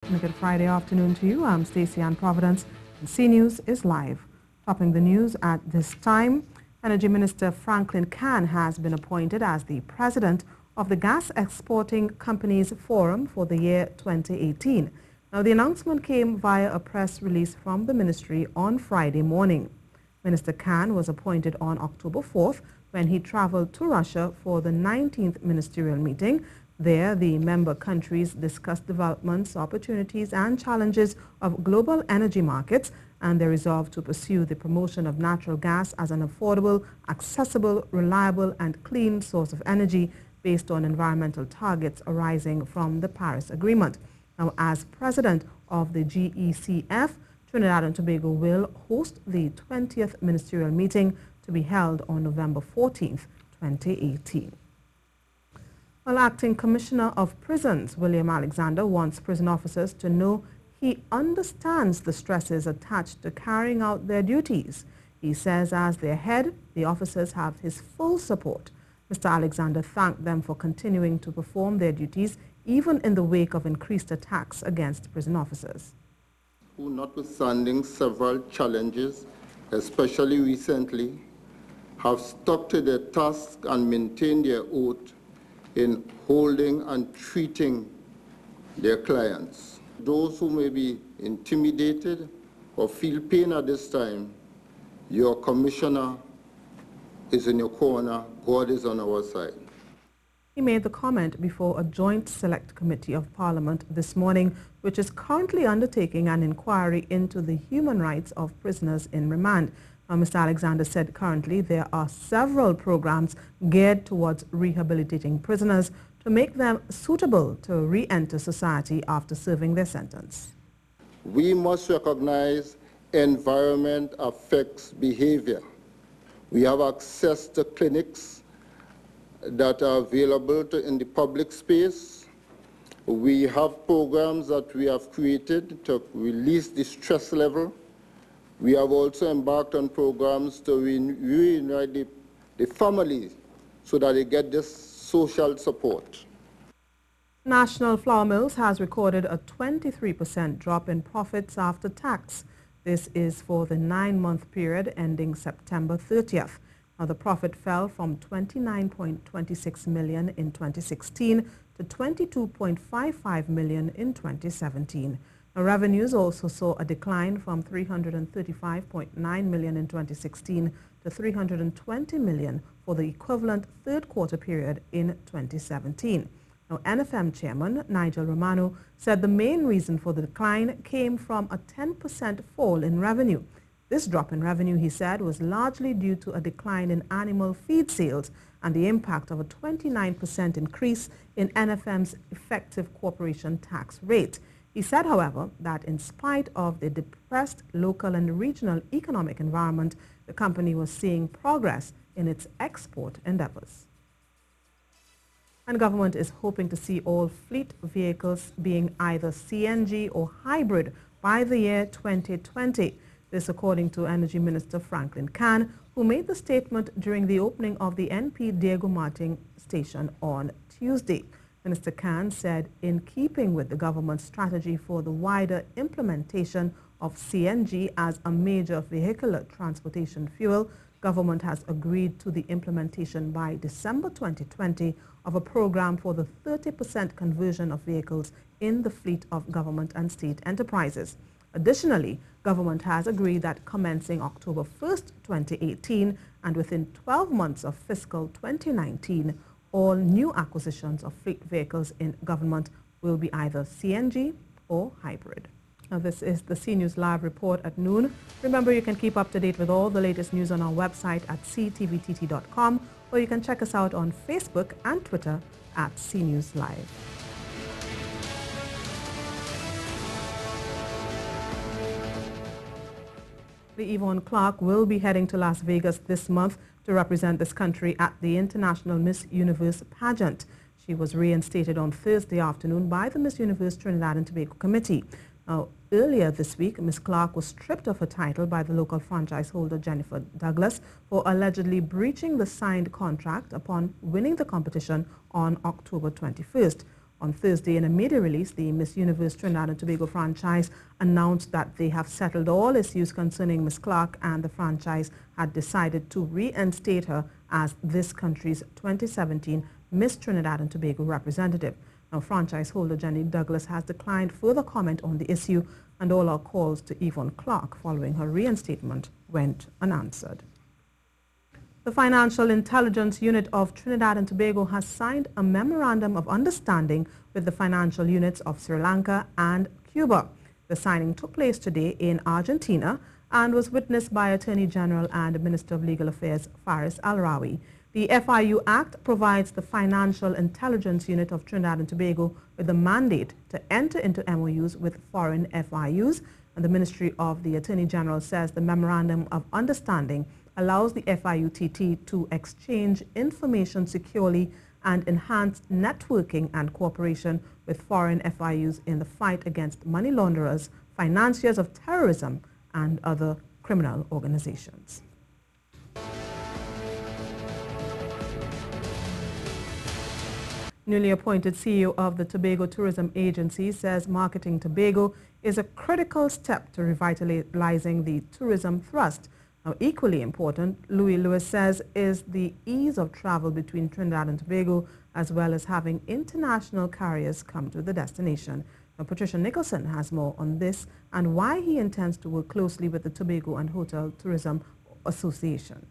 And a good Friday afternoon to you. I'm Stacey Ann Providence, and C News is live. Topping the news at this time, Energy Minister Franklin Chan has been appointed as the president of the Gas Exporting Companies Forum for the year 2018. Now, the announcement came via a press release from the ministry on Friday morning. Minister Chan was appointed on October 4th when he traveled to Russia for the 19th ministerial meeting. There, the member countries discussed developments, opportunities and challenges of global energy markets and their resolve to pursue the promotion of natural gas as an affordable, accessible, reliable and clean source of energy based on environmental targets arising from the Paris Agreement. Now, as president of the GECF, Trinidad and Tobago will host the 20th ministerial meeting to be held on November 14th, 2018. Well, Acting Commissioner of Prisons, William Alexander, wants prison officers to know he understands the stresses attached to carrying out their duties. He says as their head, the officers have his full support. Mr. Alexander thanked them for continuing to perform their duties, even in the wake of increased attacks against prison officers. Who, notwithstanding several challenges, especially recently, have stuck to their task and maintained their oath in holding and treating their clients. Those who may be intimidated or feel pain at this time, your commissioner is in your corner. God is on our side. He made the comment before a joint select committee of Parliament this morning, which is currently undertaking an inquiry into the human rights of prisoners in remand. Now, Mr. Alexander said currently there are several programs geared towards rehabilitating prisoners to make them suitable to re-enter society after serving their sentence. We must recognize environment affects behavior. We have access to clinics that are available in the public space. We have programs that we have created to release the stress level. We have also embarked on programs to reunite the families so that they get this social support. National Flour Mills has recorded a 23% drop in profits after tax. This is for the 9-month period ending September 30th. Now, the profit fell from 29.26 million in 2016 to 22.55 million in 2017. Now, revenues also saw a decline from 335.9 million in 2016 to 320 million for the equivalent third-quarter period in 2017. Now, NFM Chairman Nigel Romano said the main reason for the decline came from a 10% fall in revenue. This drop in revenue, he said, was largely due to a decline in animal feed sales and the impact of a 29% increase in NFM's effective corporation tax rate. He said, however, that in spite of the depressed local and regional economic environment, the company was seeing progress in its export endeavors. And government is hoping to see all fleet vehicles being either CNG or hybrid by the year 2020. This according to Energy Minister Franklin Chan, who made the statement during the opening of the NP Diego Martin station on Tuesday. Minister Chan said in keeping with the government's strategy for the wider implementation of CNG as a major vehicular transportation fuel, government has agreed to the implementation by December 2020 of a program for the 30% conversion of vehicles in the fleet of government and state enterprises. Additionally, government has agreed that commencing October 1st, 2018 and within 12 months of fiscal 2019, all new acquisitions of fleet vehicles in government will be either CNG or hybrid. Now, this is the C News Live report at noon. Remember, you can keep up to date with all the latest news on our website at ctvtt.com, or you can check us out on Facebook and Twitter at C News Live. The Yvonne Clarke will be heading to Las Vegas this month to represent this country at the International Miss Universe pageant. She was reinstated on Thursday afternoon by the Miss Universe Trinidad and Tobago Committee. Now, earlier this week, Ms. Clarke was stripped of her title by the local franchise holder Jennifer Douglas for allegedly breaching the signed contract upon winning the competition on October 21st. On Thursday, in a media release, the Miss Universe Trinidad and Tobago franchise announced that they have settled all issues concerning Miss Clark, and the franchise had decided to reinstate her as this country's 2017 Miss Trinidad and Tobago representative. Now, franchise holder Jenny Douglas has declined further comment on the issue, and all our calls to Yvonne Clark following her reinstatement went unanswered. The Financial Intelligence Unit of Trinidad and Tobago has signed a memorandum of understanding with the financial units of Sri Lanka and Cuba. The signing took place today in Argentina and was witnessed by Attorney General and Minister of Legal Affairs Faris Al-Rawi. The FIU Act provides the Financial Intelligence Unit of Trinidad and Tobago with the mandate to enter into MOUs with foreign FIUs, and the Ministry of the Attorney General says the Memorandum of Understanding allows the FIUTT to exchange information securely and enhance networking and cooperation with foreign FIUs in the fight against money launderers, financiers of terrorism, and other criminal organizations. Newly appointed CEO of the Tobago Tourism Agency says marketing Tobago is a critical step to revitalizing the tourism thrust. Now, equally important, Louis Lewis says, is the ease of travel between Trinidad and Tobago, as well as having international carriers come to the destination. Now, Patricia Nicholson has more on this and why he intends to work closely with the Tobago and Hotel Tourism Association.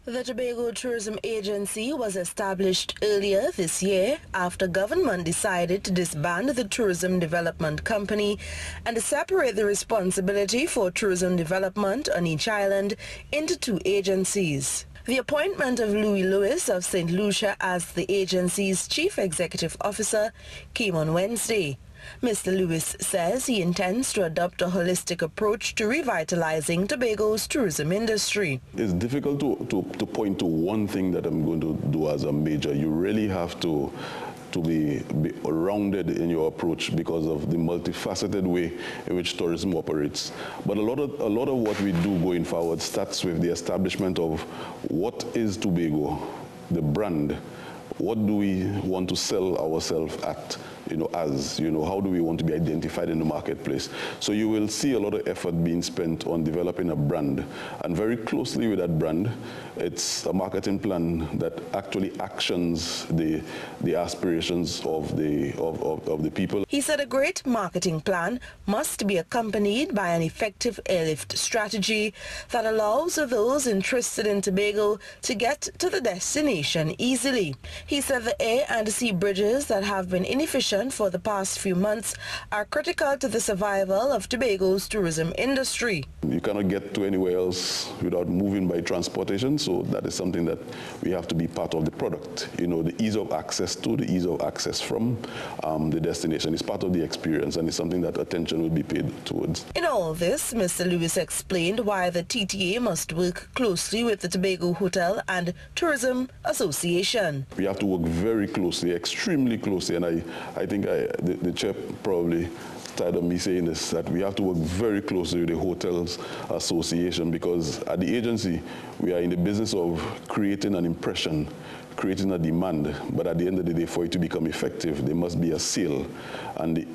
The Tobago Tourism Agency was established earlier this year after government decided to disband the Tourism Development Company and to separate the responsibility for tourism development on each island into two agencies. The appointment of Louis Lewis of St. Lucia as the agency's chief executive officer came on Wednesday. Mr. Lewis says he intends to adopt a holistic approach to revitalizing Tobago's tourism industry. It's difficult to point to one thing that I'm going to do as a major. You really have to be rounded in your approach because of the multifaceted way in which tourism operates. But a lot of what we do going forward starts with the establishment of what is Tobago, the brand. What do we want to sell ourselves at, how do we want to be identified in the marketplace? So you will see a lot of effort being spent on developing a brand, and very closely with that brand, it's a marketing plan that actually actions the aspirations of the people. He said a great marketing plan must be accompanied by an effective airlift strategy that allows those interested in Tobago to get to the destination easily. He said the air and sea bridges that have been inefficient for the past few months are critical to the survival of Tobago's tourism industry. You cannot get to anywhere else without moving by transportation, so that is something that we have to be part of the product. The ease of access to, the ease of access from the destination is part of the experience, and it's something that attention will be paid towards. In all this, Mr. Lewis explained why the TTA must work closely with the Tobago Hotel and Tourism Association. We have to work very closely, extremely closely, and I think the chair probably tired of me saying this, that we have to work very closely with the Hotels Association, because at the agency we are in the business of creating an impression, creating a demand, but at the end of the day, for it to become effective, there must be a sale. And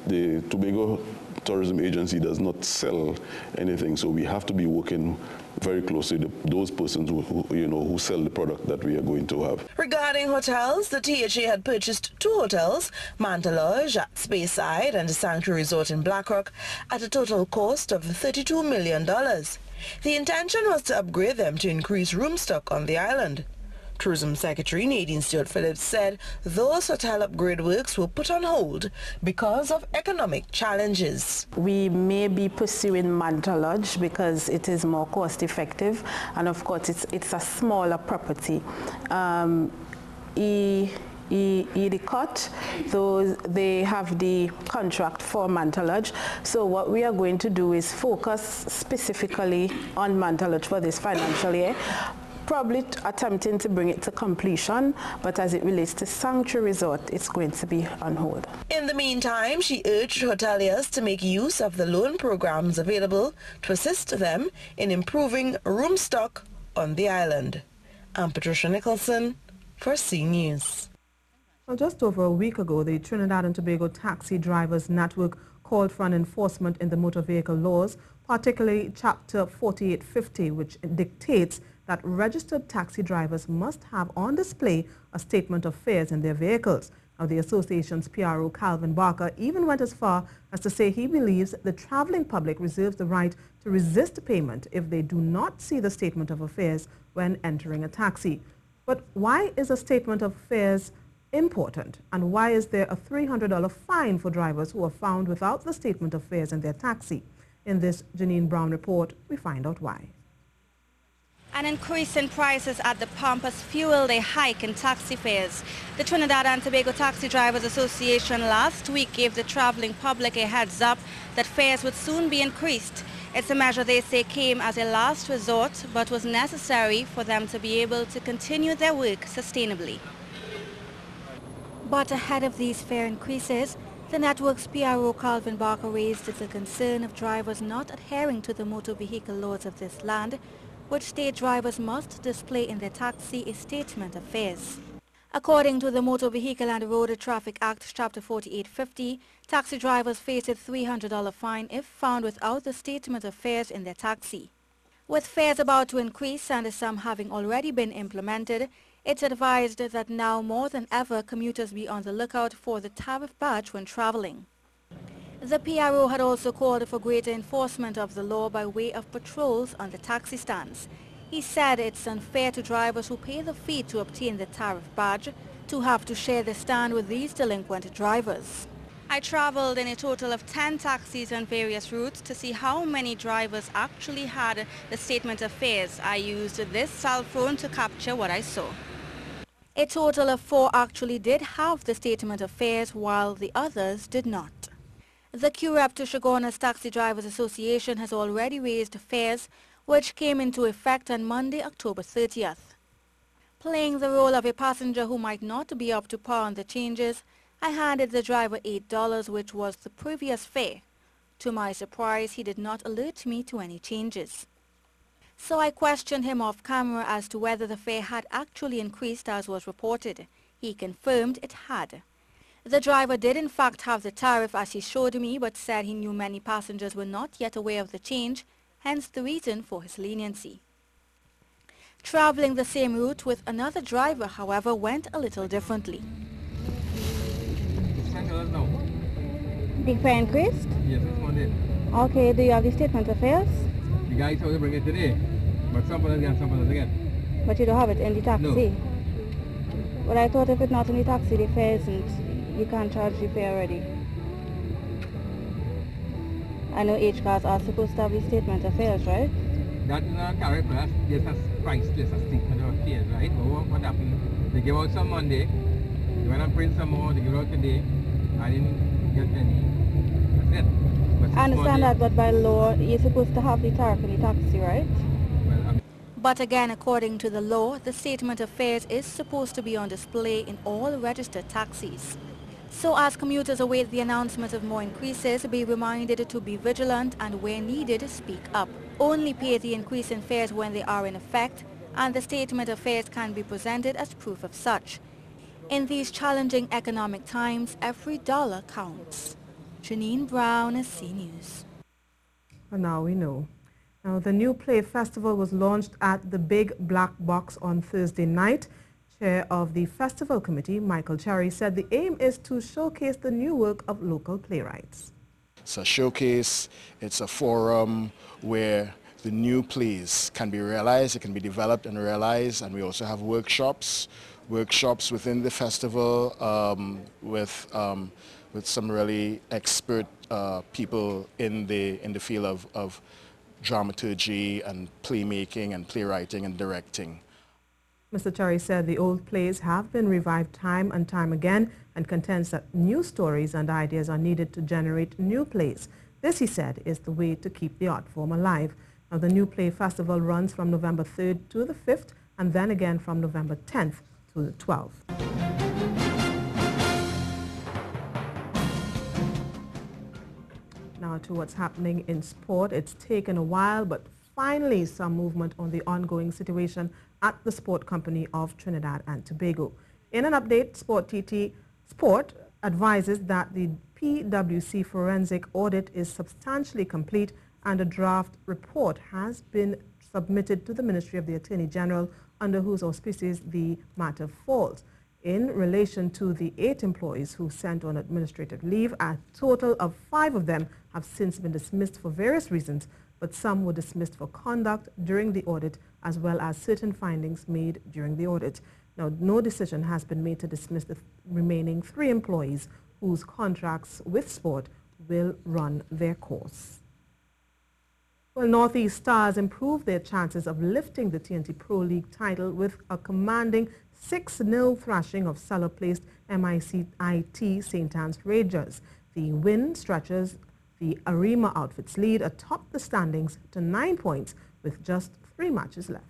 the Tobago Tourism Agency does not sell anything, so we have to be working very closely with those persons who sell the product that we are going to have. Regarding hotels, the THA had purchased 2 hotels, Manta Lodge at Speyside and the Sanctuary Resort in Blackrock, at a total cost of $32 million. The intention was to upgrade them to increase room stock on the island. Tourism Secretary Nadine Stewart-Phillips said those hotel upgrade works were put on hold because of economic challenges. We may be pursuing Manta Lodge because it is more cost effective, and of course it's a smaller property. Edicott, though they have the contract for Manta Lodge. So what we are going to do is focus specifically on Manta Lodge for this financial year, probably attempting to bring it to completion, but as it relates to Sanctuary Resort, it's going to be on hold. In the meantime, she urged hoteliers to make use of the loan programs available to assist them in improving room stock on the island. I'm Patricia Nicholson for C News. Well, just over a week ago, the Trinidad and Tobago Taxi Drivers Network called for an enforcement in the motor vehicle laws, particularly Chapter 4850, which dictates that registered taxi drivers must have on display a statement of fares in their vehicles. Now, the association's PRO, Calvin Barker, even went as far as to say he believes the traveling public reserves the right to resist payment if they do not see the statement of affairs when entering a taxi. But why is a statement of fares important, and why is there a $300 fine for drivers who are found without the statement of fares in their taxi? In this Janine Brown report, we find out why. An increase in prices at the pump has fueled a hike in taxi fares. The Trinidad and Tobago Taxi Drivers Association last week gave the traveling public a heads up that fares would soon be increased. It's a measure they say came as a last resort, but was necessary for them to be able to continue their work sustainably. But ahead of these fare increases, the network's PRO Calvin Barker raised the concern of drivers not adhering to the motor vehicle laws of this land, which state drivers must display in their taxi a statement of fares. According to the Motor Vehicle and Road Traffic Act, Chapter 4850, taxi drivers face a $300 fine if found without the statement of fares in their taxi. With fares about to increase and some having already been implemented, it's advised that now more than ever commuters be on the lookout for the tariff badge when traveling. The PRO had also called for greater enforcement of the law by way of patrols on the taxi stands. He said it's unfair to drivers who pay the fee to obtain the tariff badge to have to share the stand with these delinquent drivers. I traveled in a total of 10 taxis on various routes to see how many drivers actually had the statement of fares. I used this cell phone to capture what I saw. A total of 4 actually did have the statement of fares, while the others did not. The QREP to Shoguna's Taxi Drivers Association has already raised fares, which came into effect on Monday, October 30th. Playing the role of a passenger who might not be up to par on the changes, I handed the driver $8, which was the previous fare. To my surprise, he did not alert me to any changes. So I questioned him off camera as to whether the fare had actually increased as was reported. He confirmed it had. The driver did in fact have the tariff as he showed me, but said he knew many passengers were not yet aware of the change, hence the reason for his leniency. Traveling the same route with another driver, however, went a little differently. The fare increased? Yes, it's Monday. Okay, do you have the statement of fares? The guy told me to bring it today, but some people get, some people again. But you don't have it in the taxi? No. Well, I thought if it's not in the taxi, the fare isn't. You can't charge the fare already. I know each cars are supposed to have the statement of fares, right? That is not correct, but that's just a price list, a statement of fares, right? But what happened? They give out some Monday, they went and print some more, they give out today. I didn't get any. That's it. But I understand Monday, that, but by law, you're supposed to have the tariff in the taxi, right? Well, But again, according to the law, the statement of fares is supposed to be on display in all registered taxis. So as commuters await the announcement of more increases, be reminded to be vigilant and where needed, speak up. Only pay the increase in fares when they are in effect, and the statement of fares can be presented as proof of such. In these challenging economic times, every dollar counts. Janine Brown, C News. And now we know. Now, the new play festival was launched at the Big Black Box on Thursday night. Chair of the festival committee, Michael Cherry, said the aim is to showcase the new work of local playwrights. It's a showcase, it's a forum where the new plays can be realized, it can be developed and realized, and we also have workshops within the festival with some really expert people in the field of dramaturgy and playmaking and playwriting and directing. Mr. Cherry said the old plays have been revived time and time again and contends that new stories and ideas are needed to generate new plays. This, he said, is the way to keep the art form alive. Now, the New Play Festival runs from November 3rd to the 5th and then again from November 10th to the 12th. Now to what's happening in sport. It's taken a while, but finally some movement on the ongoing situation at the Sport Company of Trinidad and Tobago. In an update, Sport advises that the PwC forensic audit is substantially complete and a draft report has been submitted to the Ministry of the Attorney General, under whose auspices the matter falls. In relation to the 8 employees who sent on administrative leave, a total of 5 of them have since been dismissed for various reasons, but some were dismissed for conduct during the audit as well as certain findings made during the audit. Now, no decision has been made to dismiss the remaining 3 employees whose contracts with Sport will run their course. Well, Northeast Stars improved their chances of lifting the TNT Pro League title with a commanding 6-0 thrashing of cellar-placed MICIT St. Anne's Rangers. The win stretches the Arima outfit's lead atop the standings to 9 points with just 3 matches left.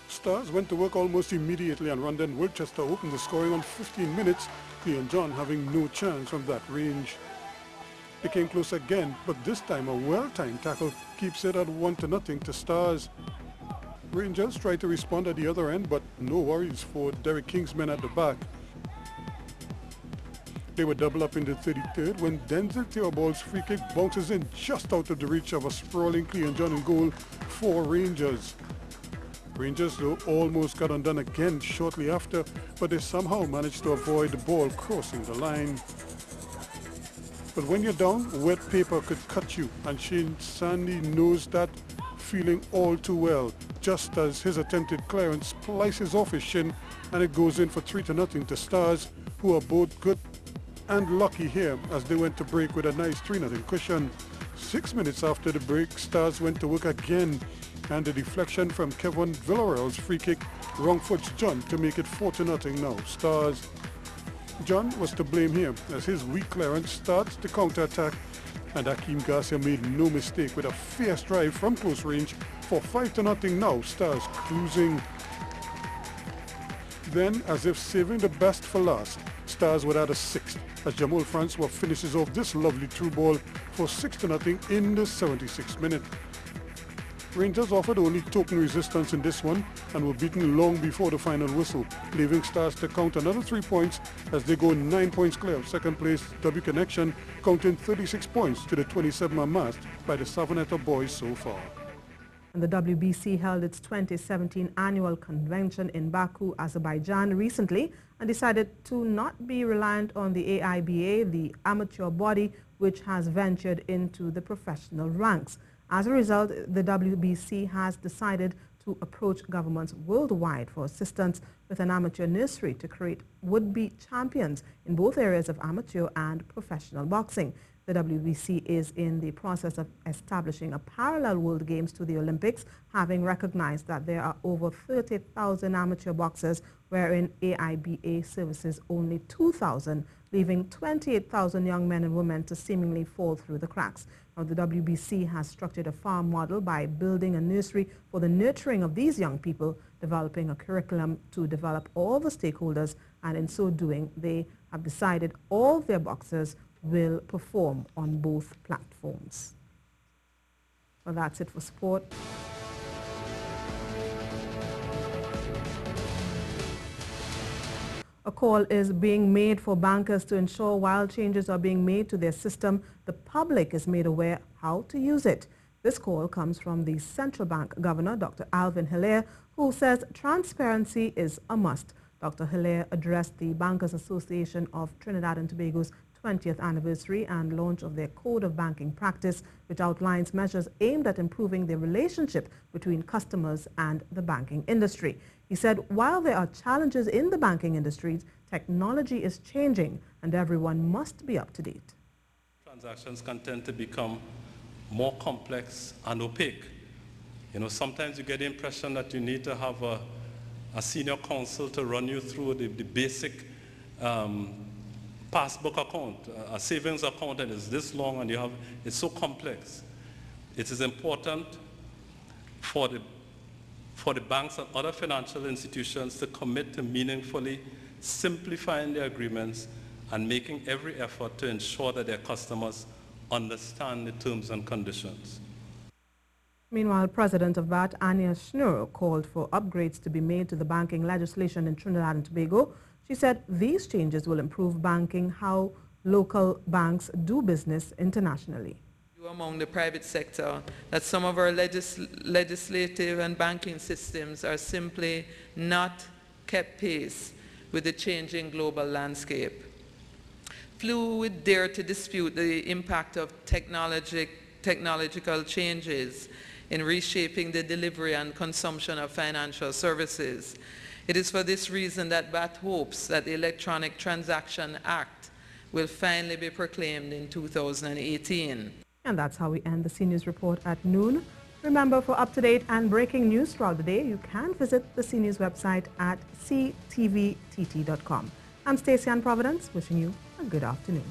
Stars went to work almost immediately, and Rondon Wilchester opened the scoring on 15 minutes, Cleon John having no chance from that range. They came close again, but this time a well-timed tackle keeps it at 1-0 to Stars. Rangers tried to respond at the other end, but no worries for Derek King's men at the back. They were double up in the 33rd when Denzel Theobald's free kick bounces in just out of the reach of a sprawling Cleon John in goal for Rangers. Rangers, though, almost got undone again shortly after, but they somehow managed to avoid the ball crossing the line. But when you're down, wet paper could cut you, and Shane Sandy knows that feeling all too well, just as his attempted clearance slices off his shin and it goes in for 3-0 to Stars, who are both good and lucky here as they went to break with a nice 3-0 cushion. 6 minutes after the break, Stars went to work again, and the deflection from Kevin Villarreal's free kick wrong-foots John to make it 4-0 now. Stars. John was to blame here as his weak clearance starts the counter-attack, and Hakeem Garcia made no mistake with a fierce drive from close range for 5-0 now. Stars cruising. Then, as if saving the best for last, Stars would add a 6th as Jamal Francois finishes off this lovely through ball for 6-0 in the 76th minute. Rangers offered only token resistance in this one and were beaten long before the final whistle, leaving Stars to count another 3 points as they go 9 points clear of second place W Connection, counting 36 points to the 27 amassed by the Savanetta boys so far. And the WBC held its 2017 annual convention in Baku, Azerbaijan recently and decided to not be reliant on the AIBA, the amateur body which has ventured into the professional ranks. As a result, the WBC has decided to approach governments worldwide for assistance with an amateur nursery to create would-be champions in both areas of amateur and professional boxing. The WBC is in the process of establishing a parallel World Games to the Olympics, having recognized that there are over 30,000 amateur boxers, wherein AIBA services only 2,000, leaving 28,000 young men and women to seemingly fall through the cracks. Now, the WBC has structured a farm model by building a nursery for the nurturing of these young people, developing a curriculum to develop all the stakeholders, and in so doing, they have decided all their boxers will perform on both platforms. Well, that's it for sport. A call is being made for bankers to ensure while changes are being made to their system, the public is made aware how to use it. This call comes from the Central Bank Governor, Dr. Alvin Hilaire, who says transparency is a must. Dr. Hilaire addressed the Bankers Association of Trinidad and Tobago's 20th anniversary and launch of their Code of Banking Practice, which outlines measures aimed at improving the relationship between customers and the banking industry. He said while there are challenges in the banking industry, technology is changing and everyone must be up to date. Transactions can tend to become more complex and opaque. You know, sometimes you get the impression that you need to have a senior counsel to run you through the basic passbook account, a savings account, and it's this long and it's so complex. It is important for the banks and other financial institutions to commit to meaningfully simplifying their agreements and making every effort to ensure that their customers understand the terms and conditions. Meanwhile, President of BAT, Anya Schnur, called for upgrades to be made to the banking legislation in Trinidad and Tobago. She said these changes will improve banking, how local banks do business internationally. Among the private sector, that some of our legislative and banking systems are simply not kept pace with the changing global landscape. Few would dare to dispute the impact of technological changes in reshaping the delivery and consumption of financial services. It is for this reason that BAT hopes that the Electronic Transaction Act will finally be proclaimed in 2018. And that's how we end the CNews report at noon. Remember, for up-to-date and breaking news throughout the day, you can visit the CNews website at ctvtt.com. I'm Stacey Ann Providence, wishing you a good afternoon.